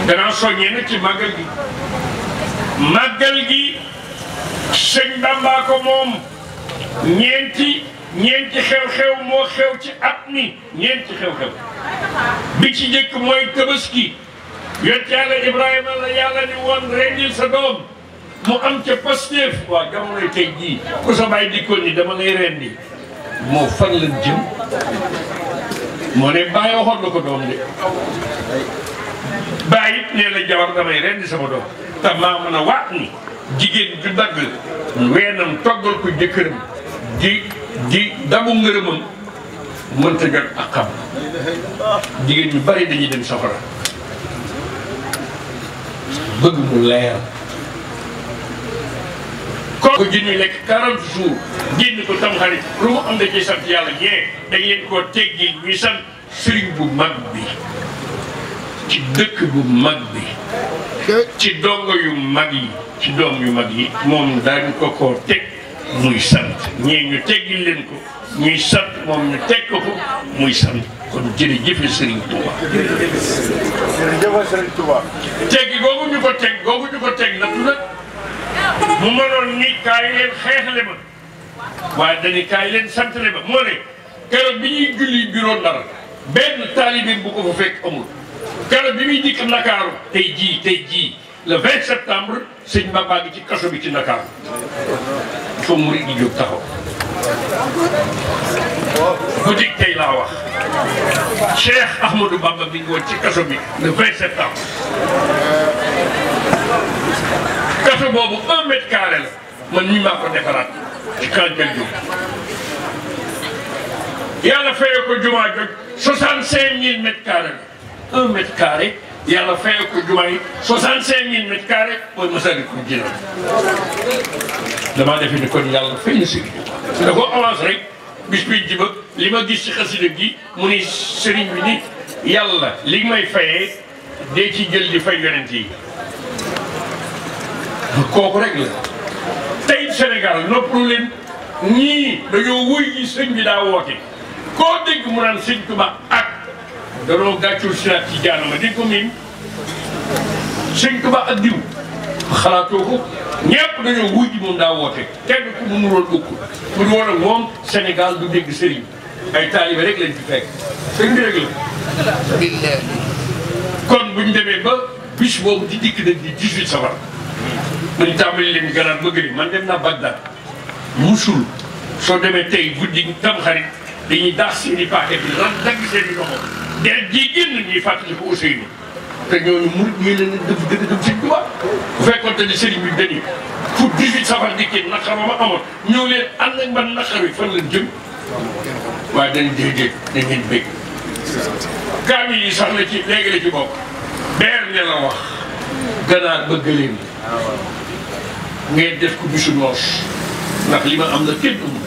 danaa soññee nag ci màggal gi màggal gi sëñ Bamba ko moom ñeenti xew-xew moo xew ci at mi ñeenti xew-xew bi ci njëkk mooy tabaski yonent Yàlla Ibrahima la yàlla ni woon rendil sa doom mu am ca Pastef waaw jamonoy tey jii ku sa bàyyi dikkoon ni dama lay rendi moo fan lañ jëm moo ne bàyyi waxoon na ko doom de bàyyi it nee la jabar damay rendi sama doom te maa mën a waat ni jigéen ju dagg weenam toggal ko jëkkëram di dabu ngërëmam mënta jot ak xam jigéen ñu bari dañuy dem safara bëgg mu leer kooku ji ñu lekk 40 jours génn ko tam xarit lu mu am da ciy sant yàlla ñee dañ leen koo teggi ñuy sant sëriñ bu mag bi ci dëkk bu mag bi ci dongo yu mag yi ci doom yu mag yi moom daañu ko koo teg muy sant ñee ñu teggil leen ko ñuy sant moom ñu teg ko muy sant kon jërëjëf Serigne Touba. jërëjëf Serigne Touba. teggi googu ñu ko teg nag mu mënoon ni kaay leen xeexle ma waaye dañuy kaay leen santale ma moo ne keroog bi ñuy julli bureau Ndar benn taalibe bu ko fa fekk amul keroog bi muy dikk Ndakaaru tey jii le 20 septembre sëñ Bamba gi ci kaso bi ci Ndakaaru fa murid di jóg taxaw guddi tey laa wax Cheikh Ahmadou Bamba bi ngi woon ci kaso bi le 20 septembre kaso boobu 1 mètre carré la man mii maa ko defaraat ci Kandel Diop yàlla fayee ko jumaa jot 65000 mètres carrés la 1 mètre carré yàlla fayee ko jumaa yi 65000 mètres carrés mooy Massalikul Jinaan damaa defe ni kon yàlla fay na sëriñ bi da ko avance rek bis bi ji ba li ma gis ci xasida gi mu ni sëriñ bi ni yàlla li may fayee dee ci jël di fay yonent yi kooku rek la tey Sénégal noppalu leen ñii dañoo wuy ji sëñ bi daa woote koo dégg mu naan sëñ Tuba ak danoo gàccul siraat ci jaanama di ko miin sëñ Tuba ak diw xalaatoo ko ñëpp dañoo wuy ji moom daa woote kenn ku mu nuroon ëkkul bu ñu woon ak moom Sénégal du dégg sëriñ ay taalibe rek lañ fi fekk sëñ bi rek la kon buñ demee ba bis boobu di dikk nag di 18 safar dañ tàmbali leen ganaar bëgg ni man dem naa Bagdad musul soo demee tey guddi Tamxarit dañuy daax seeni paquet bi lan dagg seeni loxo der ji génn ñuy fàttali ko Ousseynou te ñooñu murid ñii leen dëgg dëgg Sëñ Tuubaa bu fekkoon te ni sëriñ bi dañuy fu 18 safar dikkee naqar ba ma amoon ñëw leen ànd ak man naqar wi fan lañ jëm waaye dañ déedéet da ngeen bëgg kaamil yi sax la ci léegi la ci bokk beer ne la wax ganaar bëgg leen ngeen def ko bisu noos ndax li ma am na kenn amul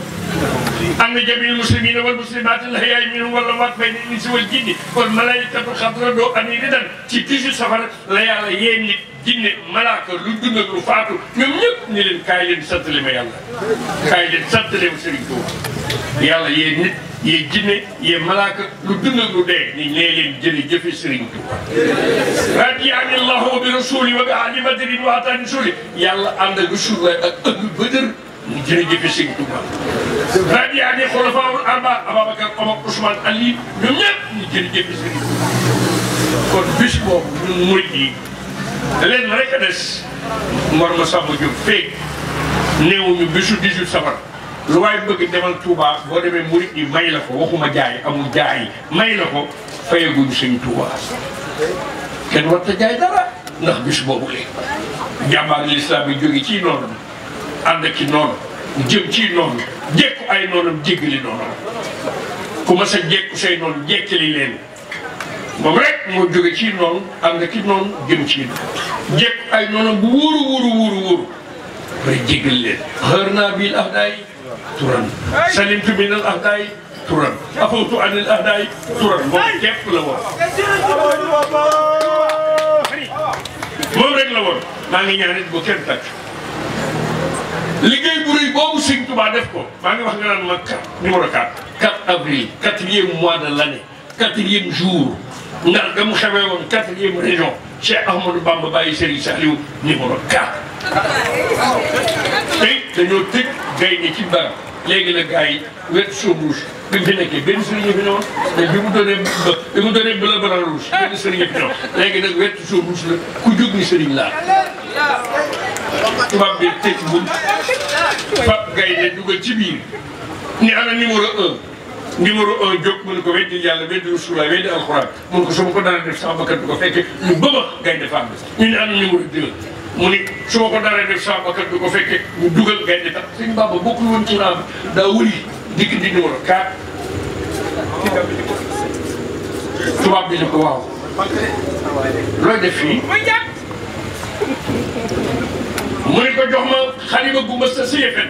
am na jamil muslimina wal muslimat al-ahya'i minhum wal amwaat bayna al-insi wal jinni wal malaikatu xadradoo ani ridan ci 18 safar la yàlla yéen nit jinne malaaka lu dund ak lu faatu ñoom ñëpp ni leen kaay leen santale ma yàlla kaay leen santale ma Serigne Touba yàlla yéen nit yee jinne yee malaaka lu dund ak lu dee ni nee leen jërëjëf Serigne Touba radiyani Allahu bi rasuli wa bi ahli badrin wa atani suli yàlla ànd ak rasul ak ahlu badr mu jërëjëf Serigne Touba radiyani xulafaa'ul arba Ababacar Omar Ousmane Ali ñoom ñëpp ñu jërëjëf Serigne Touba kon bis boobu ñun murid yi leen rek a des Mor Masamba Diop feeg néewuñu bisu 18 safar lu waay bëgg demal Touba boo demee murid yi may la ko waxuma jaay amul jaay may la ko fayaguñu Sëñ Touba kenn warta jaay dara ndax bis boobu léegi jàmbaar lislaam yi jóge ci noonu ànd ci noonu jëm ci noonu jékku ay noonam jéggali noonu ku ma sa jékku say noonu jékkali leen moom rek moo jóge ci noonu ànd ci noonu jëm ci noonu jékku ay noonam bu wóoru bay jéggal leen xër naa bil ahdaay turan salimtu min al ahdaay turan afawtu an al ahdaay turan moom képp la woon moom rek la woon maa ngi ñaanit bu kenn takk liggéey bu rëy boobu Sëñ Tuubaa def ko maa ngi wax nga naan ma numéro 4 avril 4e mois de l'année 4e jour Ndar ga mu xewee woon 4e région Cheikh Ahmadou Bamba bàyyi Serigne Saliou numéro 4. tey dañoo tëj gaynde ci barab léegi la gars yi wet suuf rouge bi mu fi nekkee benn sëriñ fi ñëwoon mais bi mu doonee bleu blanc rouge benn sëriñ fi ñëwoon léegi nag wet suuf rouge la ku jóg ni sëriñ laa. tubaab bi tëj bunt fab gaynde dugal ci biir ni ana numéro 1. numéro 1 jóg mu ne ko weddi yàlla weddi Rasulullah weddi alxuraan mu ne ko su ma ko dara def sama bakkan du ko fekkee ñu bëma gaynde fàmm ñu ne ana numéro 2 mu ni su ma ko dara def sama bakkan du ko fekkee ñu dugal gaynde tax suñu Bamba bokkul woon ci naam daa wëri dikk di numéro 4 tubaab bi ne ko waaw looy def fii mu ne ko jox ma xalima gu ma sa siyefet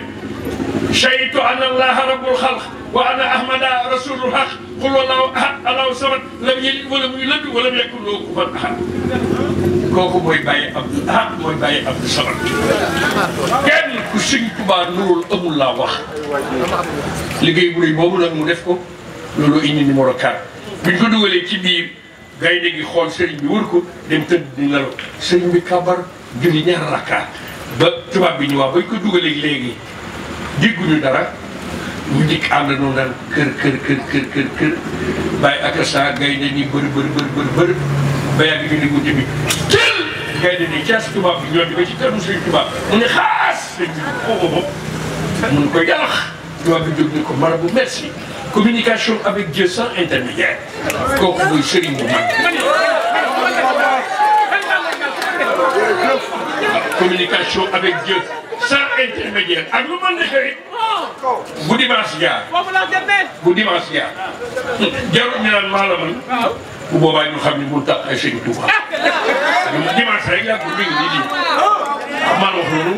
shahidtu anna allaha rabbul xalq wa anna ahmada rasulul haq qul wallahu ahad allahu samad lam yalid walam yulad walam yakun lahu kufuwan ahad kooku mooy bàyyi Abdou Ahad mooy bàyyi Abdou Samad kenn ku Sëñ Tuubaa nurul amul laa wax liggéey bu rëy boobu nag mu def ko loolu indi numéro 4 biñ ko dugalee ci biir gaynde gi xool sëriñ bi wër ko dem tëdd di nelaw sëriñ bi kabar julli ñaar rakkaat ba tubaab bi ñu wax bañ ko dugalee léegi dégguñu dara ñu dikk ànd noonu daan kër bàyyi ak sa gaynde ni bëri ba yàgg ñu diggu bi teel gaynde ni caas tubaab bi ñoo di ba ci kanamu Sëriñ Tuubaa mu ne xaas sëriñ bi xooxo bopp mun ko jalax tubaab bi jóg ni ko marabout merci communication avec Dieu sans intermédiaire kooku mooy sëriñ bu mag communication avec Dieu sans intermédiaire ak lu mën di xëy bu dimanche jaar jarul ñu naan maa la mën bu boobaa ñu xam ne bu tax ay Sëriñ Tuubaa dimanche rek yaa ko dégg nii maa wax loolu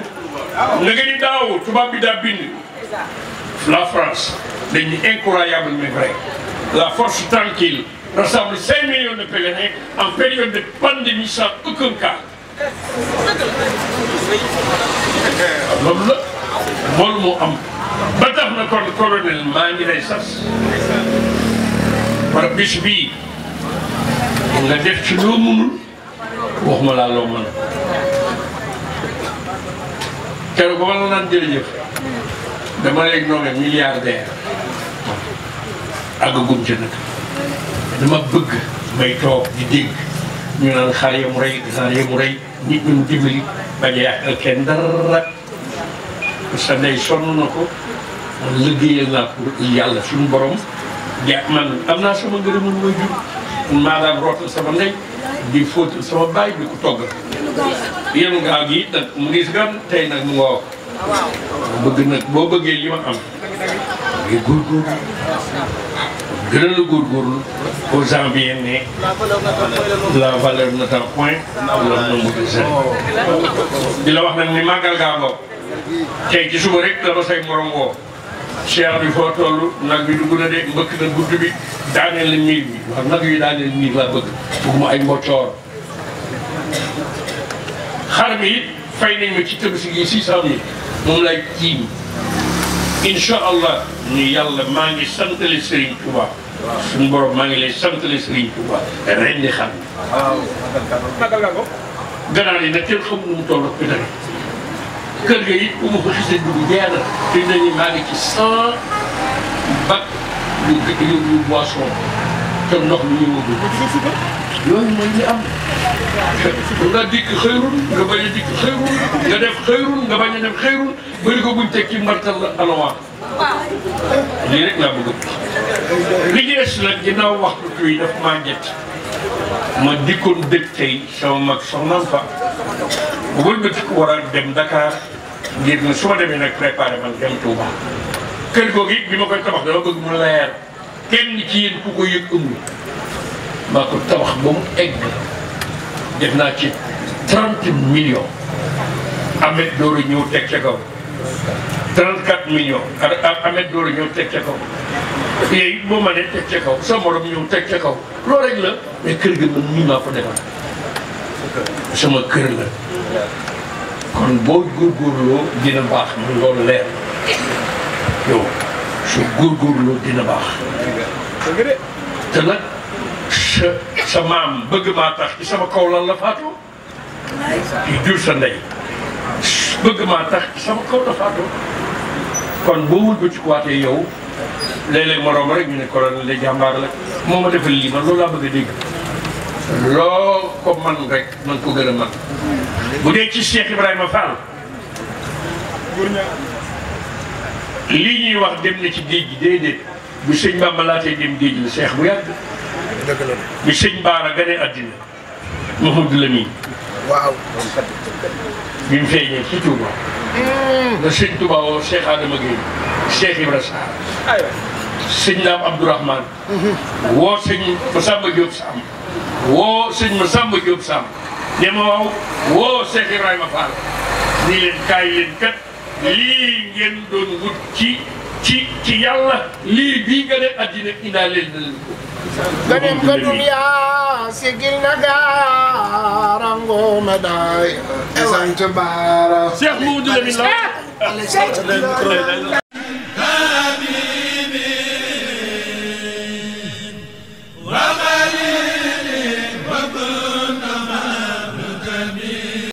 nga ni daaw tubaab bi daa bind la France dañ ni incroyable mais vrai la force tranquille rassemble 5 millions de pèlerins en période de pandémie sans aucun cas loolu la loolu moo am ba tax na kon colonel maa ngi lay sas par bis bii nga def ci loo mënul waxuma laa loo mën keroog ba ma la naan jërëjëf dama lay nommé milliardaire àggagum ci nag dama bëgg may toog di dégg ñu naan xale ya mu rey xale ya mu rey nit ñi mu dimbali bañ a yàqal kenn dara sa ndey sonn na ko man liggéeyal naa ko yàlla suñu borom ja man am naa sama ngërëmul mooy jur maa daan rootal sama ndey di fóotal sama baay di ko toggal yéen gaal gi nag mu gis gan tey nag mu ngoo bëgg nag boo bëggee li ma am ngi góorgóorlu gën a la góorgóorlu aux gens bien nés la valeur n'attend point le nombre des années di la wax nag ni màggal gaa ngoo tey ci suba rek dama say morom woo cheikh bi foo toll nag bi dugg na de mbëkk na gudd bi daaneel la miir bi wax nag yi daaneel miir laa bëgg bëgguma ay mboccoor xar mi it fay nañ ma ci Tabaski gi 600 000 moom lay tiim incha allah ni yàlla maa ngi santale Serigne Touba suñu borom maa ngi lay santale Serigne Touba ren di xam ganaar yi nag kenn xamul nu mu toll ak pétari kër ga it bu ma ko xisee dugg jeex na te nañu maa ngi ci 100 bac yu boisson te ndox mi ñëwagul yooyu mooy li am nga dikk xëyrul nga bañ a dikk xëyrul nga def xëyrul nga bañ a def xëyrul bëri ko buñ teg ci mbartal la alawaan lii rek laa bëgg li ci des nag ginnaaw waxtu tuy daf maa njett ma dikkoon dëkk tey sama mag soxnaam fa bu wëlbati ko war a dem Dakar ngir na su ma demee nag préparé man dem Touba kër googu it bi ma koy tabax dama bëgg mu leer kenn ci yéen ku ko yëg amul maa ko tabax ba mu egg def naa ci 30 millions Ahmed Doro ñëw teg ca kaw 34 millions Ahmed Doro ñëw teg ca kaw yooyu boo ma nee teg ca kaw sa morom ñëw teg ca kaw loolu rek la mais kër gi man nii maa ko defal sama kër la kon boo góorgóorloo dina baax man loolu leer yow su góorgóorloo dina baax te nag sa sa maam bëgg maa tax ci sama kaw lan la faatoo ki jur sa ndey bëgg maa tax ci sama kaw la faatoo kon boo wëlbati ko waatee yow léeg-léeg moroom rek ñu ne colonel la jàmbaar la moo ma defal lii man loolu laa bëgg a dégg loo ko man rek man ko gën a man bu dee ci Cheikh Ibrahima Fall lii ñuy wax dem na ci géej gi déedéet bu sëñ Bamba laatee dem géej la Cheikh bu yàgg bi sëñ Baara gane àddina Mouhamadou Lamine waaw bi mu feeñee ci Touba nga sëñ Touba woo Cheikh Adama Gueye Cheikh Ibra Sarr sëñ Naam Abdourahmane woo sëñ Massamba Diop Sam woo sëñ Massamba Diop Sam ne ma waaw woo Cheikh Ibrahima Fall nii leen kaay leen kat lii ngeen doon wut ci yàlla lii bii nga ne addina indaa leen na leen ko ganem ka dunya sigil na garango meday sant bara Cheikh Mouhamadou Lamine la